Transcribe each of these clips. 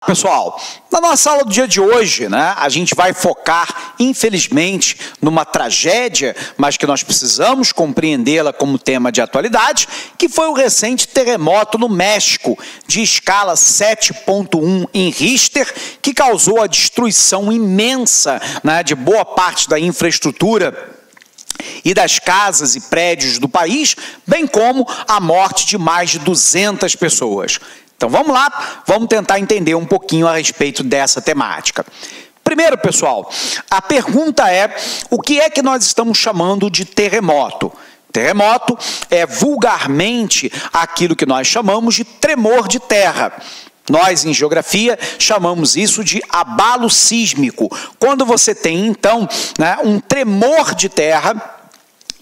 Pessoal, na nossa aula do dia de hoje, a gente vai focar, infelizmente, numa tragédia, mas que nós precisamos compreendê-la como tema de atualidade, que foi o recente terremoto no México, de escala 7.1 em Richter, que causou a destruição imensa, de boa parte da infraestrutura e das casas e prédios do país, bem como a morte de mais de 200 pessoas. Então vamos lá, vamos tentar entender um pouquinho a respeito dessa temática. Primeiro, pessoal, a pergunta é: o que é que nós estamos chamando de terremoto? Terremoto é vulgarmente aquilo que nós chamamos de tremor de terra. Nós, em geografia, chamamos isso de abalo sísmico. Quando você tem, então, um tremor de terra,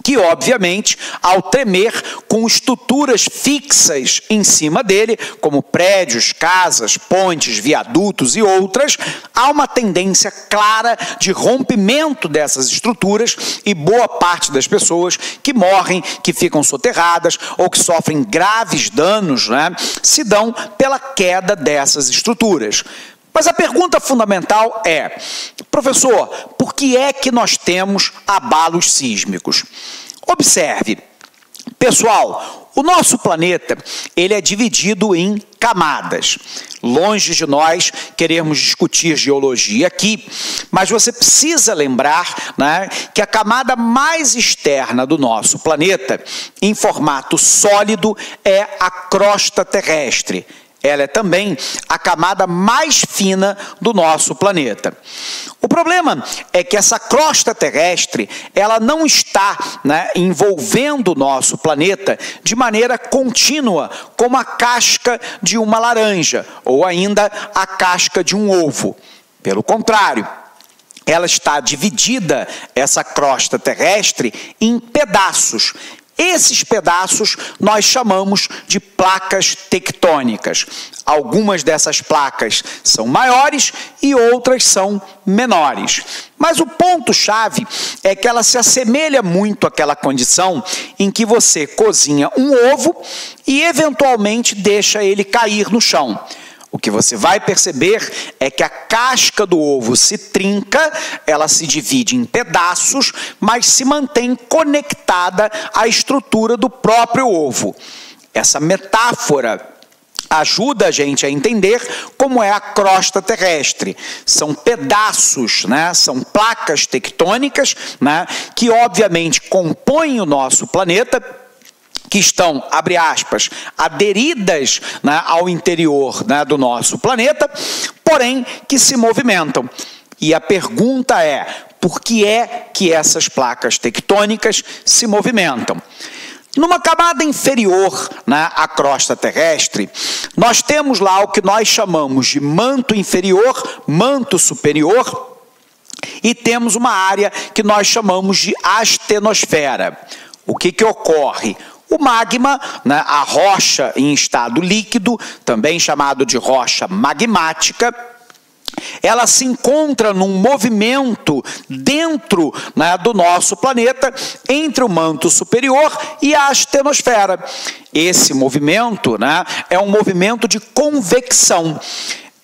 que, obviamente, ao tremer com estruturas fixas em cima dele, como prédios, casas, pontes, viadutos e outras, há uma tendência clara de rompimento dessas estruturas e boa parte das pessoas que morrem, que ficam soterradas ou que sofrem graves danos, se dão pela queda dessas estruturas. Mas a pergunta fundamental é: professor, por que é que nós temos abalos sísmicos? Observe, pessoal, o nosso planeta, ele é dividido em camadas. Longe de nós queremos discutir geologia aqui, mas você precisa lembrar, que a camada mais externa do nosso planeta, em formato sólido, é a crosta terrestre. Ela é também a camada mais fina do nosso planeta. O problema é que essa crosta terrestre, ela não está envolvendo o nosso planeta de maneira contínua, como a casca de uma laranja, ou ainda a casca de um ovo. Pelo contrário, ela está dividida, essa crosta terrestre, em pedaços. Esses pedaços nós chamamos de placas tectônicas. Algumas dessas placas são maiores e outras são menores. Mas o ponto-chave é que ela se assemelha muito àquela condição em que você cozinha um ovo e eventualmente deixa ele cair no chão. O que você vai perceber é que a casca do ovo se trinca, ela se divide em pedaços, mas se mantém conectada à estrutura do próprio ovo. Essa metáfora ajuda a gente a entender como é a crosta terrestre. São pedaços, são placas tectônicas, que obviamente compõem o nosso planeta, que estão, abre aspas, aderidas ao interior do nosso planeta, porém que se movimentam. E a pergunta é: por que é que essas placas tectônicas se movimentam? Numa camada inferior à crosta terrestre, nós temos lá o que nós chamamos de manto inferior, manto superior, e temos uma área que nós chamamos de astenosfera. O que ocorre? O magma, a rocha em estado líquido, também chamado de rocha magmática, ela se encontra num movimento dentro do nosso planeta, entre o manto superior e a astenosfera. Esse movimento é um movimento de convecção.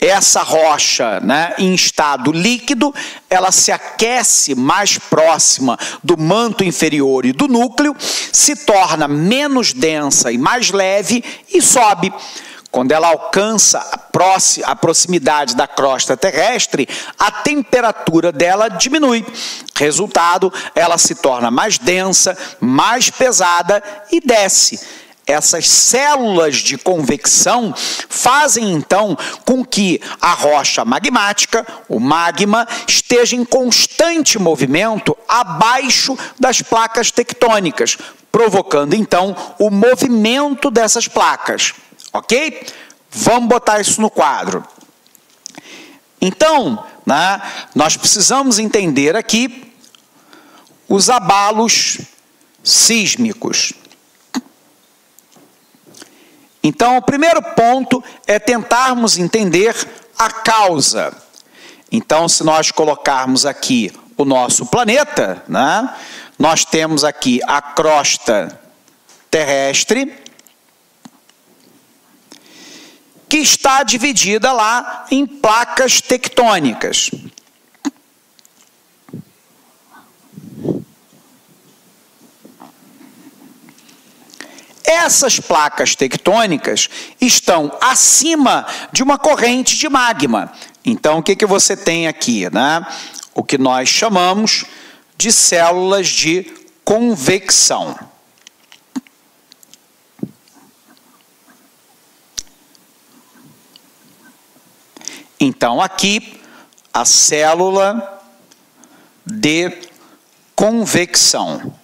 Essa rocha, em estado líquido, ela se aquece mais próxima do manto inferior e do núcleo, se torna menos densa e mais leve e sobe. Quando ela alcança a proximidade da crosta terrestre, a temperatura dela diminui. Resultado, ela se torna mais densa, mais pesada e desce. Essas células de convecção fazem, então, com que a rocha magmática, o magma, esteja em constante movimento abaixo das placas tectônicas, provocando, então, o movimento dessas placas. Ok? Vamos botar isso no quadro. Então, nós precisamos entender aqui os abalos sísmicos. Então, o primeiro ponto é tentarmos entender a causa. Então, se nós colocarmos aqui o nosso planeta, nós temos aqui a crosta terrestre que está dividida lá em placas tectônicas. Essas placas tectônicas estão acima de uma corrente de magma. Então, o que você tem aqui, né? O que nós chamamos de células de convecção. Então, aqui, a célula de convecção,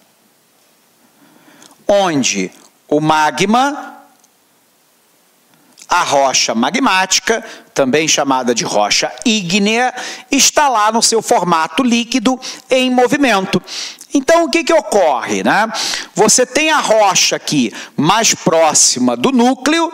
onde o magma, a rocha magmática, também chamada de rocha ígnea, está lá no seu formato líquido em movimento. Então, o que ocorre, né? Você tem a rocha aqui mais próxima do núcleo,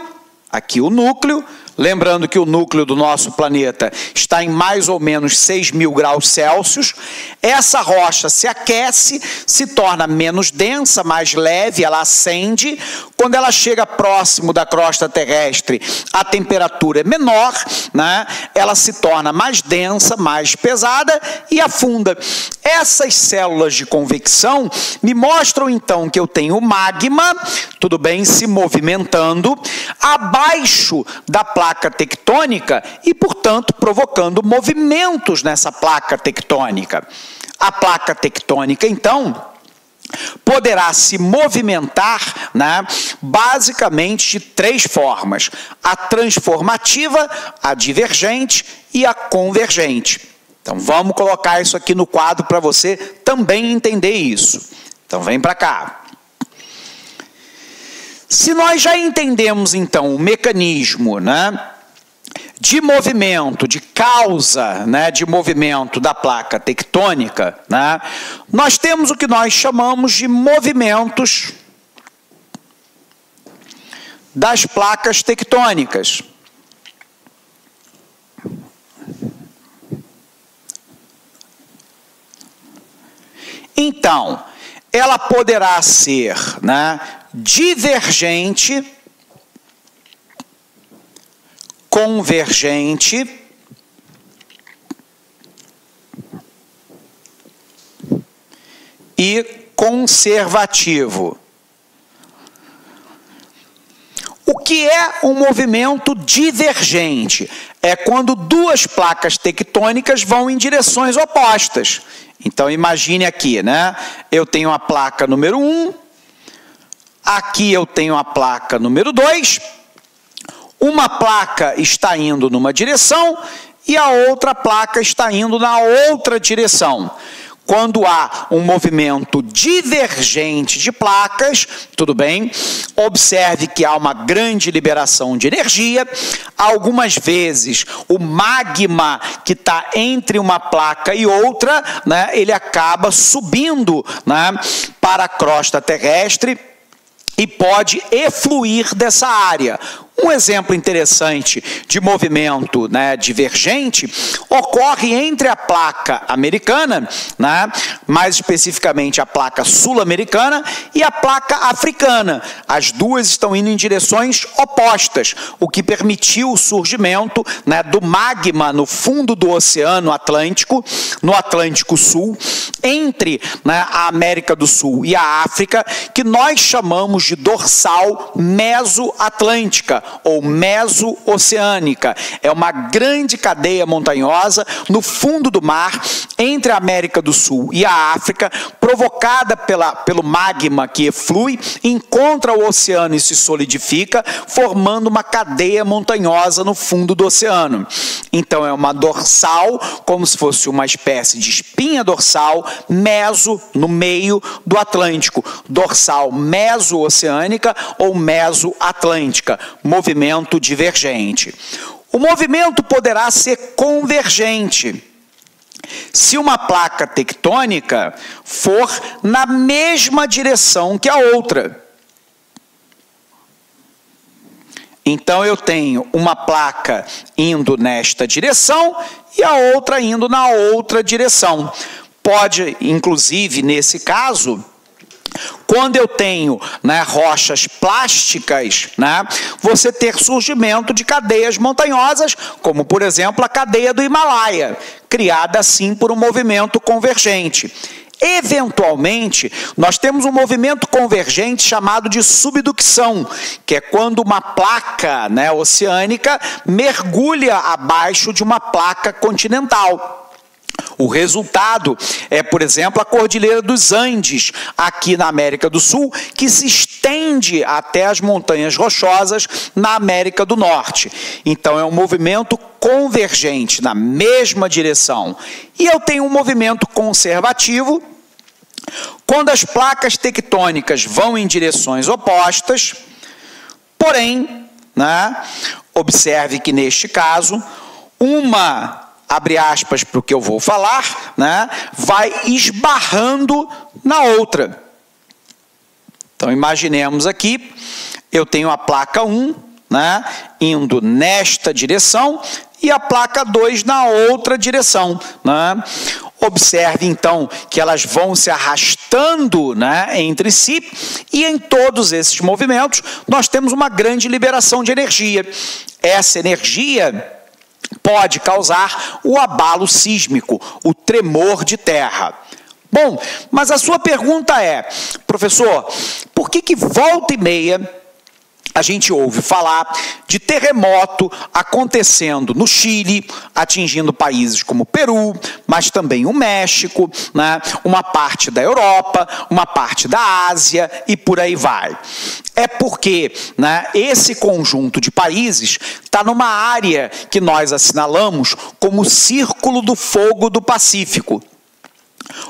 aqui o núcleo, lembrando que o núcleo do nosso planeta está em mais ou menos 6.000 graus Celsius. Essa rocha se aquece, se torna menos densa, mais leve, ela acende. Quando ela chega próximo da crosta terrestre, a temperatura é menor, né? Ela se torna mais densa, mais pesada e afunda. Essas células de convecção me mostram então que eu tenho magma, tudo bem, se movimentando abaixo da placa tectônica e, portanto, provocando movimentos nessa placa tectônica. A placa tectônica, então, poderá se movimentar, né, basicamente de três formas: a transformativa, a divergente e a convergente. Então, vamos colocar isso aqui no quadro para você também entender isso. Então, vem para cá. Se nós já entendemos, então, o mecanismo, né, de movimento, de causa, né, de movimento da placa tectônica, né, nós temos o que nós chamamos de movimentos das placas tectônicas. Então, ela poderá ser, né, divergente, convergente e conservativo. O que é um movimento divergente? É quando duas placas tectônicas vão em direções opostas. Então, imagine aqui, né? Eu tenho a placa número 1, aqui eu tenho a placa número 2, uma placa está indo numa direção e a outra placa está indo na outra direção. Quando há um movimento divergente de placas, tudo bem, observe que há uma grande liberação de energia. Algumas vezes o magma que está entre uma placa e outra, né, ele acaba subindo, né, para a crosta terrestre e pode efluir dessa área. Um exemplo interessante de movimento, né, divergente ocorre entre a placa americana, né, mais especificamente a placa sul-americana e a placa africana. As duas estão indo em direções opostas, o que permitiu o surgimento, né, do magma no fundo do Oceano Atlântico, no Atlântico Sul, entre, né, a América do Sul e a África, que nós chamamos de dorsal mesoatlântica ou meso-oceânica. É uma grande cadeia montanhosa no fundo do mar, entre a América do Sul e a África, provocada pelo magma que eflui, encontra o oceano e se solidifica, formando uma cadeia montanhosa no fundo do oceano. Então, é uma dorsal, como se fosse uma espécie de espinha dorsal, meso, no meio do Atlântico. Dorsal meso-oceânica ou meso-atlântica. Movimento divergente. O movimento poderá ser convergente se uma placa tectônica for na mesma direção que a outra. Então, eu tenho uma placa indo nesta direção e a outra indo na outra direção. Pode, inclusive, nesse caso, quando eu tenho, né, rochas plásticas, né, você ter surgimento de cadeias montanhosas, como, por exemplo, a cadeia do Himalaia, criada assim por um movimento convergente. Eventualmente, nós temos um movimento convergente chamado de subducção, que é quando uma placa, né, oceânica mergulha abaixo de uma placa continental. O resultado é, por exemplo, a Cordilheira dos Andes, aqui na América do Sul, que se estende até as Montanhas Rochosas na América do Norte. Então, é um movimento convergente na mesma direção. E eu tenho um movimento conservativo, quando as placas tectônicas vão em direções opostas, porém, né, observe que neste caso, uma, abre aspas para o que eu vou falar, né, vai esbarrando na outra. Então, imaginemos aqui, eu tenho a placa 1, né, indo nesta direção e a placa 2 na outra direção, né? Observe, então, que elas vão se arrastando, né, entre si, e em todos esses movimentos nós temos uma grande liberação de energia. Essa energia pode causar o abalo sísmico, o tremor de terra. Bom, mas a sua pergunta é, professor, por que volta e meia a gente ouve falar de terremoto acontecendo no Chile, atingindo países como o Peru, mas também o México, né, uma parte da Europa, uma parte da Ásia e por aí vai? É porque, né, esse conjunto de países está numa área que nós assinalamos como Círculo do Fogo do Pacífico.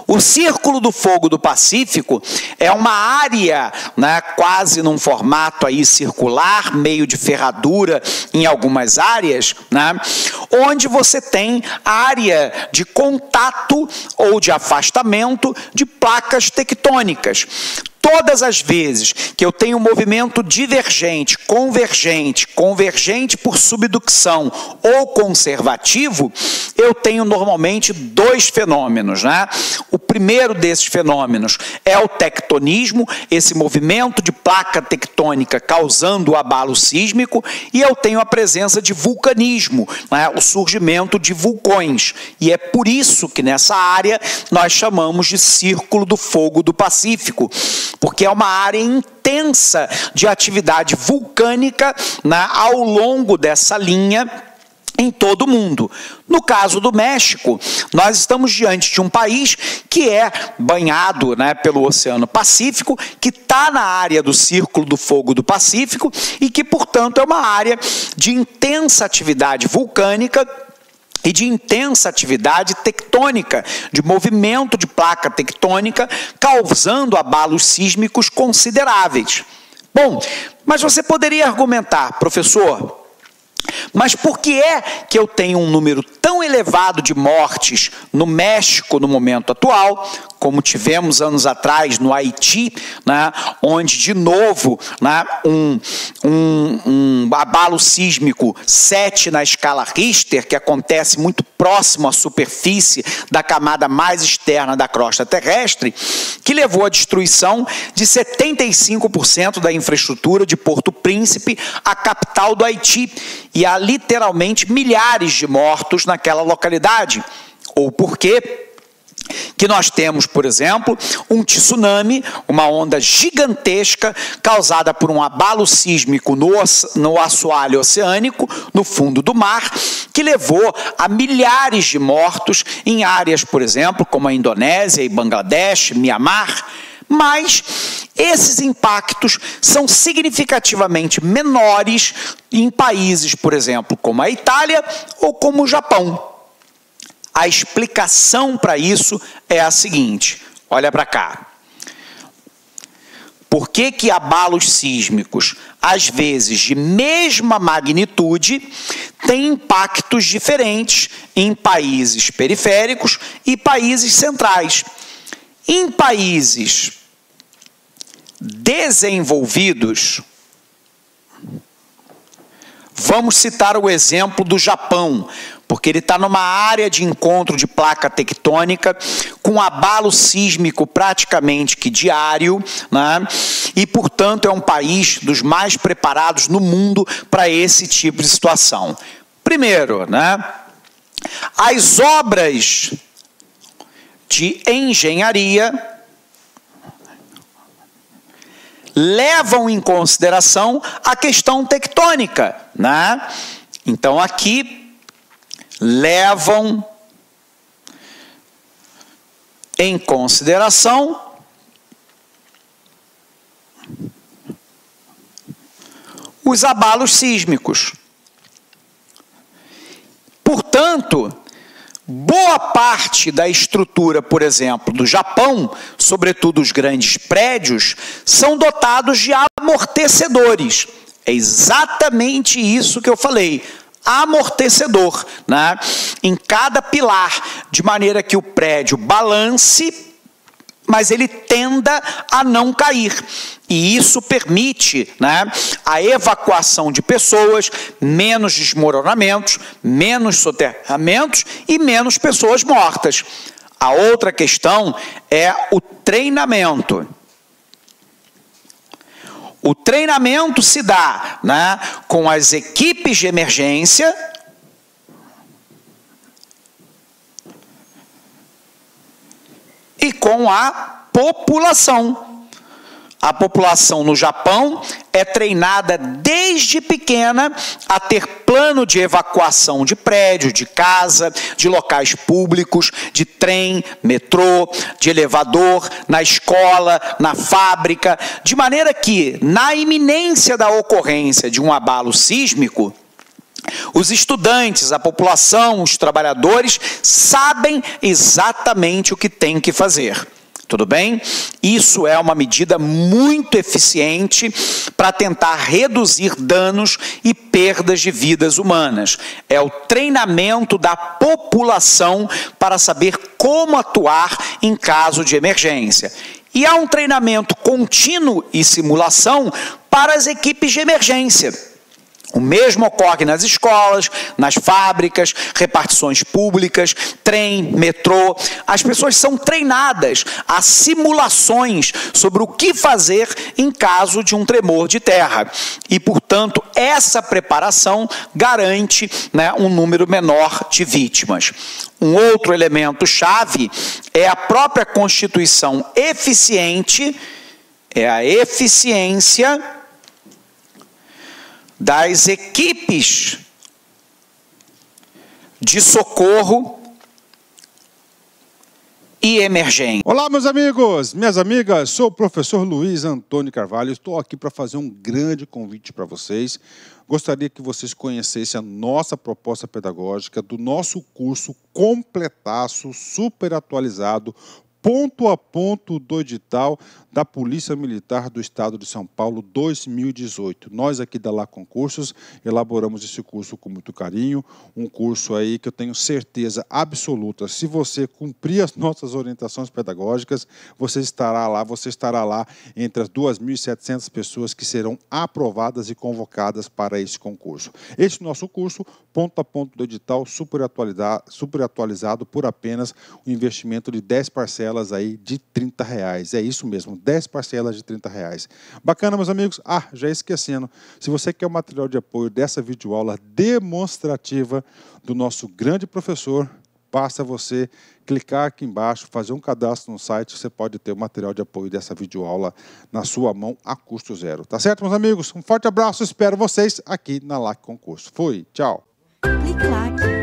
O Círculo do Fogo do Pacífico é uma área, né, quase num formato aí circular, meio de ferradura em algumas áreas, né, onde você tem área de contato ou de afastamento de placas tectônicas. Todas as vezes que eu tenho um movimento divergente, convergente por subducção ou conservativo, eu tenho normalmente dois fenômenos, né? O primeiro desses fenômenos é o tectonismo, esse movimento de placa tectônica causando o abalo sísmico, e eu tenho a presença de vulcanismo, né? O surgimento de vulcões. E é por isso que nessa área nós chamamos de Círculo do Fogo do Pacífico, porque é uma área intensa de atividade vulcânica, né, ao longo dessa linha em todo o mundo. No caso do México, nós estamos diante de um país que é banhado, né, pelo Oceano Pacífico, que está na área do Círculo do Fogo do Pacífico e que, portanto, é uma área de intensa atividade vulcânica e de intensa atividade tectônica, de movimento de placa tectônica, causando abalos sísmicos consideráveis. Bom, mas você poderia argumentar, professor, mas por que é que eu tenho um número tão elevado de mortes no México no momento atual, como tivemos anos atrás no Haiti, né, onde, de novo, né, um abalo sísmico 7 na escala Richter, que acontece muito próximo à superfície da camada mais externa da crosta terrestre, que levou à destruição de 75% da infraestrutura de Porto Príncipe, a capital do Haiti, e há literalmente milhares de mortos naquela localidade. Ou porque que nós temos, por exemplo, um tsunami, uma onda gigantesca causada por um abalo sísmico no assoalho oceânico, no fundo do mar, que levou a milhares de mortos em áreas, por exemplo, como a Indonésia e Bangladesh, Mianmar. Mas esses impactos são significativamente menores em países, por exemplo, como a Itália ou como o Japão. A explicação para isso é a seguinte, olha para cá. Por que abalos sísmicos, às vezes de mesma magnitude, têm impactos diferentes em países periféricos e países centrais? Em países desenvolvidos, vamos citar o exemplo do Japão. porque ele está numa área de encontro de placa tectônica, com abalo sísmico praticamente que diário, né? E, portanto, é um país dos mais preparados no mundo para esse tipo de situação. Primeiro, né? As obras de engenharia levam em consideração a questão tectônica, né? Então, aqui levam em consideração os abalos sísmicos. Portanto, boa parte da estrutura, por exemplo, do Japão, sobretudo os grandes prédios, são dotados de amortecedores. É exatamente isso que eu falei. Amortecedor, né? Em cada pilar, de maneira que o prédio balance, mas ele tenda a não cair. E isso permite, né, a evacuação de pessoas, menos desmoronamentos, menos soterramentos e menos pessoas mortas. A outra questão é o treinamento. O treinamento se dá, né, com as equipes de emergência e com a população. A população no Japão é treinada desde pequena a ter plano de evacuação de prédio, de casa, de locais públicos, de trem, metrô, de elevador, na escola, na fábrica, de maneira que, na iminência da ocorrência de um abalo sísmico, os estudantes, a população, os trabalhadores sabem exatamente o que tem que fazer. Tudo bem? Isso é uma medida muito eficiente para tentar reduzir danos e perdas de vidas humanas. É o treinamento da população para saber como atuar em caso de emergência. E há um treinamento contínuo e simulação para as equipes de emergência. O mesmo ocorre nas escolas, nas fábricas, repartições públicas, trem, metrô. As pessoas são treinadas a simulações sobre o que fazer em caso de um tremor de terra. E, portanto, essa preparação garante, né, um número menor de vítimas. Um outro elemento chave é a própria constituição eficiente, é a eficiência das equipes de socorro e emergência. Olá, meus amigos, minhas amigas, sou o professor Luiz Antônio Carvalho, estou aqui para fazer um grande convite para vocês. Gostaria que vocês conhecessem a nossa proposta pedagógica do nosso curso completaço, super atualizado, ponto a ponto do edital da Polícia Militar do Estado de São Paulo 2018. Nós aqui da Lá Concursos elaboramos esse curso com muito carinho, um curso aí que eu tenho certeza absoluta, se você cumprir as nossas orientações pedagógicas, você estará lá entre as 2.700 pessoas que serão aprovadas e convocadas para esse concurso. Esse nosso curso, ponto a ponto do edital, super atualizado por apenas um investimento de 10 parcelas aí de R$30. É isso mesmo, 10 parcelas de R$30. Bacana, meus amigos? Ah, já esquecendo, se você quer o material de apoio dessa videoaula demonstrativa do nosso grande professor, basta você clicar aqui embaixo, fazer um cadastro no site, você pode ter o material de apoio dessa videoaula na sua mão a custo zero. Tá certo, meus amigos? Um forte abraço, espero vocês aqui na LAC Concurso. Fui, tchau! Clique lá.